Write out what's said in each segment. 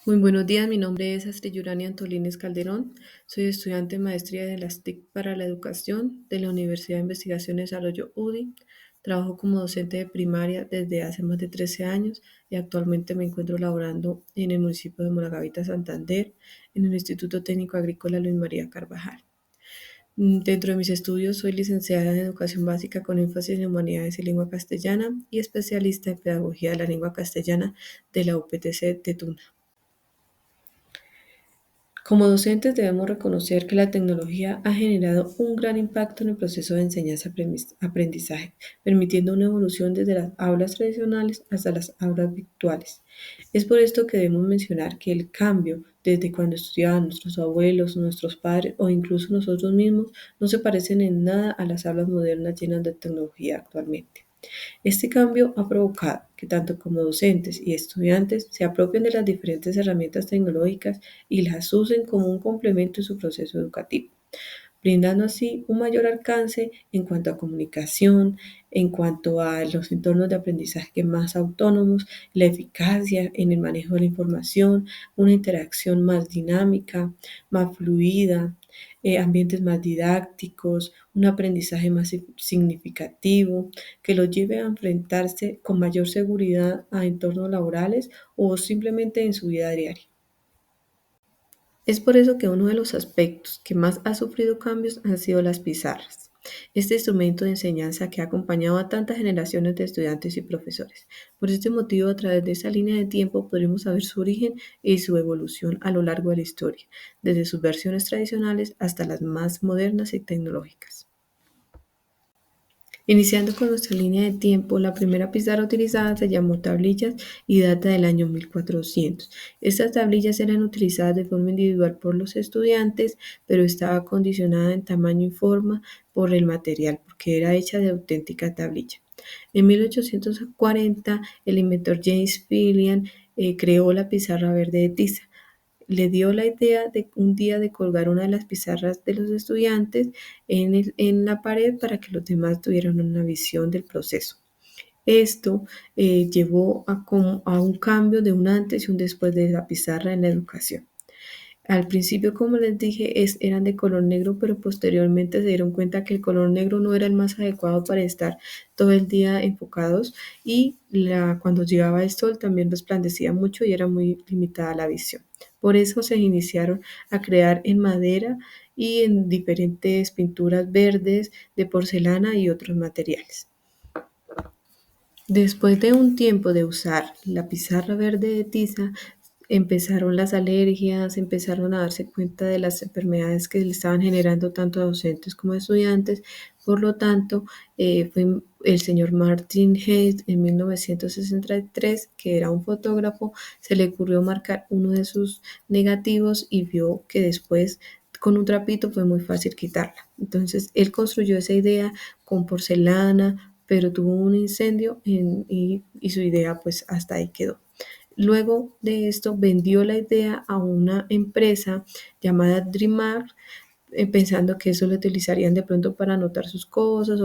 Muy buenos días, mi nombre es Astrid Yurani Antolines Calderón, soy estudiante de maestría de las TIC para la educación de la Universidad de Investigación y Desarrollo UDI. Trabajo como docente de primaria desde hace más de 13 años y actualmente me encuentro laborando en el municipio de Moravita, Santander, en el Instituto Técnico Agrícola Luis María Carvajal. Dentro de mis estudios soy licenciada en Educación Básica con énfasis en Humanidades y Lengua Castellana y especialista en Pedagogía de la Lengua Castellana de la UPTC de Tuna. Como docentes debemos reconocer que la tecnología ha generado un gran impacto en el proceso de enseñanza-aprendizaje, permitiendo una evolución desde las aulas tradicionales hasta las aulas virtuales. Es por esto que debemos mencionar que el cambio desde cuando estudiaban nuestros abuelos, nuestros padres o incluso nosotros mismos no se parecen en nada a las aulas modernas llenas de tecnología actualmente. Este cambio ha provocado que tanto como docentes y estudiantes se apropien de las diferentes herramientas tecnológicas y las usen como un complemento en su proceso educativo, brindando así un mayor alcance en cuanto a comunicación, en cuanto a los entornos de aprendizaje más autónomos, la eficacia en el manejo de la información, una interacción más dinámica, más fluida, ambientes más didácticos, un aprendizaje más significativo, que los lleve a enfrentarse con mayor seguridad a entornos laborales o simplemente en su vida diaria. Es por eso que uno de los aspectos que más ha sufrido cambios han sido las pizarras, este instrumento de enseñanza que ha acompañado a tantas generaciones de estudiantes y profesores. Por este motivo, a través de esa línea de tiempo podremos saber su origen y su evolución a lo largo de la historia, desde sus versiones tradicionales hasta las más modernas y tecnológicas. Iniciando con nuestra línea de tiempo, la primera pizarra utilizada se llamó tablillas y data del año 1400. Estas tablillas eran utilizadas de forma individual por los estudiantes, pero estaba condicionada en tamaño y forma por el material, porque era hecha de auténtica tablilla. En 1840, el inventor James Fillian creó la pizarra verde de tiza. Le dio la idea de un día de colgar una de las pizarras de los estudiantes en la pared para que los demás tuvieran una visión del proceso. Esto llevó a un cambio de un antes y un después de la pizarra en la educación. Al principio, como les dije, eran de color negro, pero posteriormente se dieron cuenta que el color negro no era el más adecuado para estar todo el día enfocados y cuando llegaba el sol también resplandecía mucho y era muy limitada la visión. Por eso se iniciaron a crear en madera y en diferentes pinturas verdes, de porcelana y otros materiales. Después de un tiempo de usar la pizarra verde de tiza, empezaron las alergias, empezaron a darse cuenta de las enfermedades que le estaban generando tanto a docentes como a estudiantes. Por lo tanto, fue el señor Martin Hayes en 1963, que era un fotógrafo, se le ocurrió marcar uno de sus negativos y vio que después con un trapito fue muy fácil quitarla. Entonces, él construyó esa idea con porcelana, pero tuvo un incendio y su idea pues hasta ahí quedó. Luego de esto vendió la idea a una empresa llamada DreamArt, pensando que eso lo utilizarían de pronto para anotar sus cosas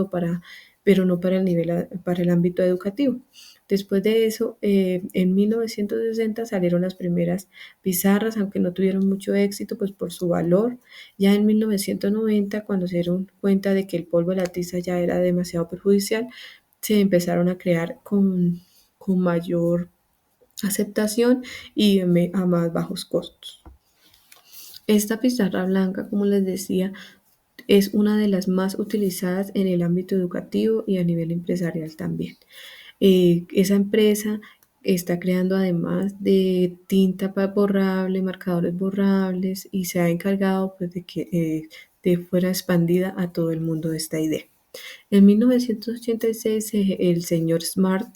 pero no para el nivel, para el ámbito educativo. Después de eso, en 1960 salieron las primeras pizarras, aunque no tuvieron mucho éxito, pues por su valor. Ya en 1990, cuando se dieron cuenta de que el polvo de la tiza ya era demasiado perjudicial, se empezaron a crear con mayor aceptación y a más bajos costos. Esta pizarra blanca, como les decía, es una de las más utilizadas en el ámbito educativo y a nivel empresarial también. Esa empresa está creando además de tinta borrable, marcadores borrables y se ha encargado pues, de que fuera expandida a todo el mundo esta idea. En 1986, el señor Smart,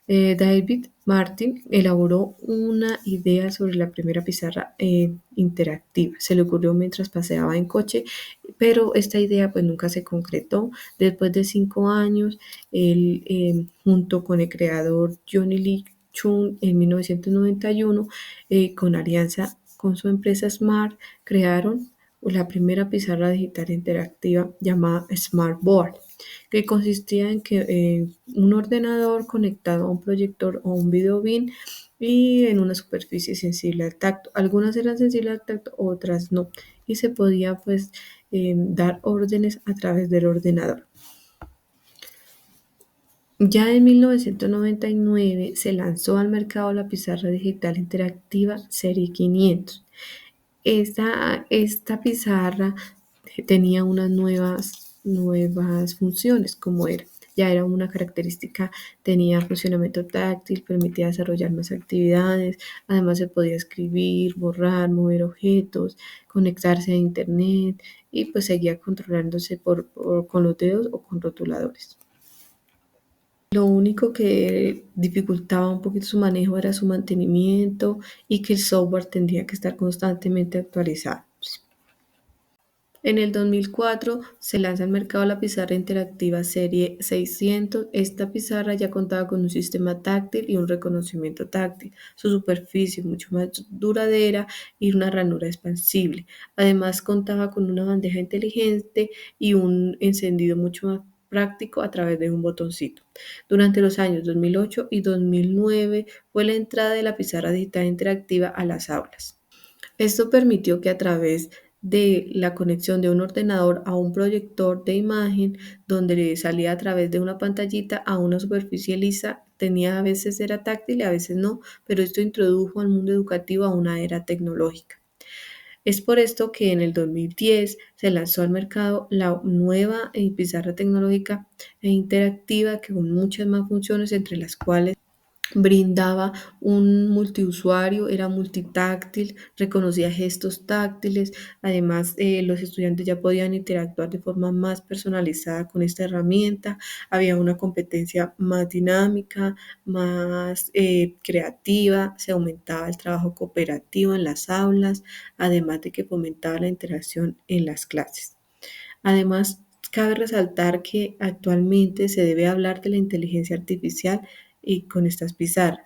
David Martin, elaboró una idea sobre la primera pizarra interactiva. Se le ocurrió mientras paseaba en coche, pero esta idea pues nunca se concretó. Después de 5 años, él junto con el creador Johnny Lee Chung en 1991, con alianza con su empresa Smart, crearon la primera pizarra digital interactiva llamada Smartboard, que consistía en que un ordenador conectado a un proyector o un video bin y en una superficie sensible al tacto. Algunas eran sensibles al tacto, otras no. Y se podía pues dar órdenes a través del ordenador. Ya en 1999 se lanzó al mercado la pizarra digital interactiva Serie 500. Esta pizarra tenía unas nuevas funciones, como era. Ya era una característica, tenía funcionamiento táctil, permitía desarrollar más actividades, además se podía escribir, borrar, mover objetos, conectarse a internet y pues seguía controlándose con los dedos o con rotuladores. Lo único que dificultaba un poquito su manejo era su mantenimiento y que el software tendría que estar constantemente actualizado. En el 2004 se lanza al mercado la pizarra interactiva Serie 600. Esta pizarra ya contaba con un sistema táctil y un reconocimiento táctil, su superficie mucho más duradera y una ranura expansible. Además contaba con una bandeja inteligente y un encendido mucho más práctico a través de un botoncito. Durante los años 2008 y 2009 fue la entrada de la pizarra digital interactiva a las aulas. Esto permitió que a través de la conexión de un ordenador a un proyector de imagen, donde le salía a través de una pantallita a una superficie lisa, tenía a veces era táctil y a veces no, pero esto introdujo al mundo educativo a una era tecnológica. Es por esto que en el 2010 se lanzó al mercado la nueva pizarra tecnológica e interactiva que con muchas más funciones, entre las cuales brindaba un multiusuario, era multitáctil, reconocía gestos táctiles, además los estudiantes ya podían interactuar de forma más personalizada con esta herramienta, había una competencia más dinámica, más creativa, se aumentaba el trabajo cooperativo en las aulas, además de que fomentaba la interacción en las clases. Además, cabe resaltar que actualmente se debe hablar de la inteligencia artificial y con estas pizarras.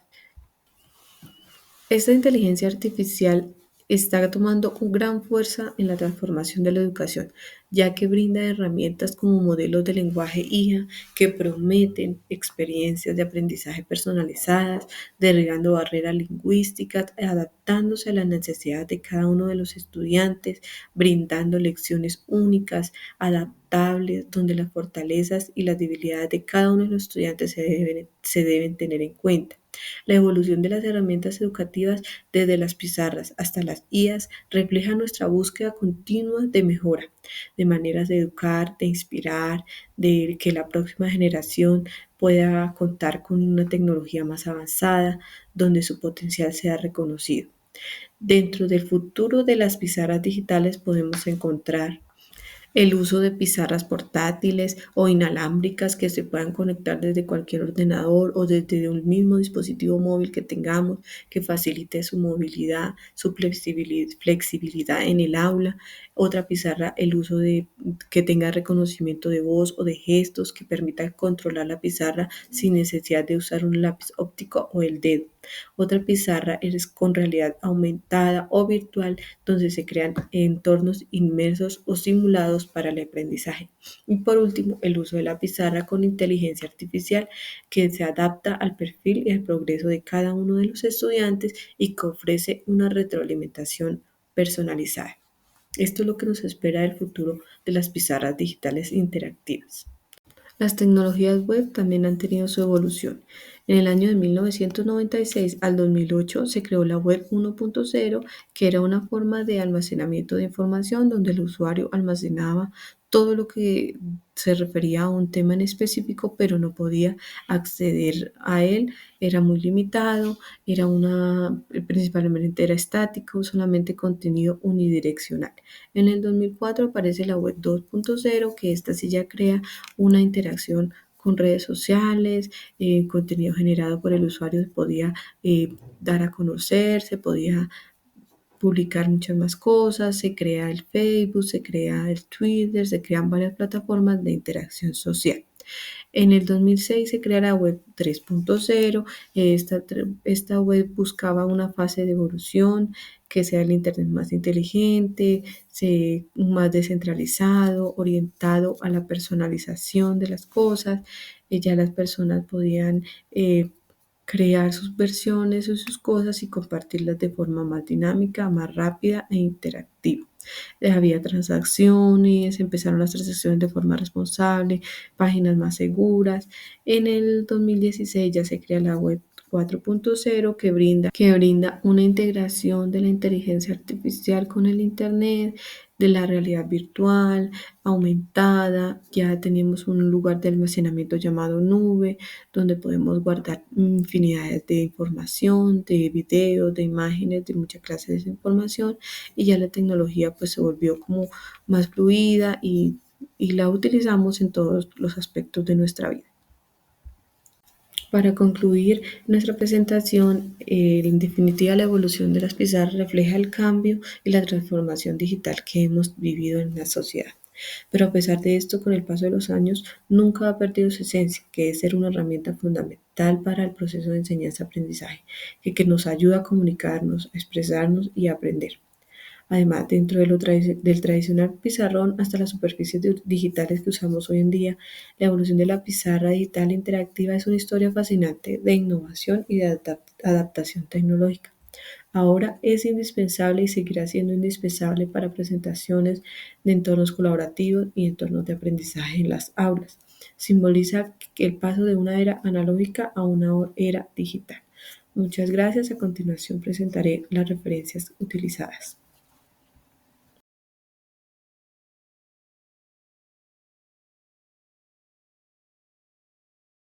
Esta inteligencia artificial está tomando gran fuerza en la transformación de la educación, ya que brinda herramientas como modelos de lenguaje IA que prometen experiencias de aprendizaje personalizadas, derribando barreras lingüísticas, adaptándose a las necesidades de cada uno de los estudiantes, brindando lecciones únicas, adaptables, donde las fortalezas y las debilidades de cada uno de los estudiantes se deben tener en cuenta. La evolución de las herramientas educativas, desde las pizarras hasta las IAs, refleja nuestra búsqueda continua de mejora, de maneras de educar, de inspirar, de que la próxima generación pueda contar con una tecnología más avanzada, donde su potencial sea reconocido. Dentro del futuro de las pizarras digitales podemos encontrar el uso de pizarras portátiles o inalámbricas que se puedan conectar desde cualquier ordenador o desde un mismo dispositivo móvil que tengamos, que facilite su movilidad, su flexibilidad en el aula. Otra pizarra, el uso de que tenga reconocimiento de voz o de gestos, que permita controlar la pizarra sin necesidad de usar un lápiz óptico o el dedo. Otra pizarra es con realidad aumentada o virtual, donde se crean entornos inmersos o simulados para el aprendizaje. Y por último, el uso de la pizarra con inteligencia artificial, que se adapta al perfil y al progreso de cada uno de los estudiantes y que ofrece una retroalimentación personalizada. Esto es lo que nos espera del futuro de las pizarras digitales interactivas. Las tecnologías web también han tenido su evolución. En el año de 1996 al 2008 se creó la web 1.0, que era una forma de almacenamiento de información donde el usuario almacenaba todo lo que se refería a un tema en específico, pero no podía acceder a él. Era muy limitado, principalmente era estático, solamente contenido unidireccional. En el 2004 aparece la web 2.0, que esta sí ya crea una interacción con redes sociales, contenido generado por el usuario se podía dar a conocer, se podía publicar muchas más cosas, se crea el Facebook, se crea el Twitter, se crean varias plataformas de interacción social. En el 2006 se crea la web 3.0. Esta web buscaba una fase de evolución, que sea el Internet más inteligente, más descentralizado, orientado a la personalización de las cosas. Ya las personas podían crear sus versiones o sus cosas y compartirlas de forma más dinámica, más rápida e interactiva. Había transacciones, empezaron las transacciones de forma responsable, páginas más seguras. En el 2016 ya se crea la web 4.0 que brinda una integración de la inteligencia artificial con el Internet, de la realidad virtual, aumentada. Ya tenemos un lugar de almacenamiento llamado nube, donde podemos guardar infinidades de información, de videos, de imágenes, de muchas clases de información, y ya la tecnología pues se volvió como más fluida y la utilizamos en todos los aspectos de nuestra vida. Para concluir nuestra presentación, en definitiva la evolución de las pizarras refleja el cambio y la transformación digital que hemos vivido en la sociedad. Pero a pesar de esto, con el paso de los años, nunca ha perdido su esencia, que es ser una herramienta fundamental para el proceso de enseñanza-aprendizaje, que nos ayuda a comunicarnos, a expresarnos y a aprender. Además, dentro de del tradicional pizarrón hasta las superficies digitales que usamos hoy en día, la evolución de la pizarra digital interactiva es una historia fascinante de innovación y de adaptación tecnológica. Ahora es indispensable y seguirá siendo indispensable para presentaciones de entornos colaborativos y entornos de aprendizaje en las aulas. Simboliza el paso de una era analógica a una era digital. Muchas gracias. A continuación presentaré las referencias utilizadas.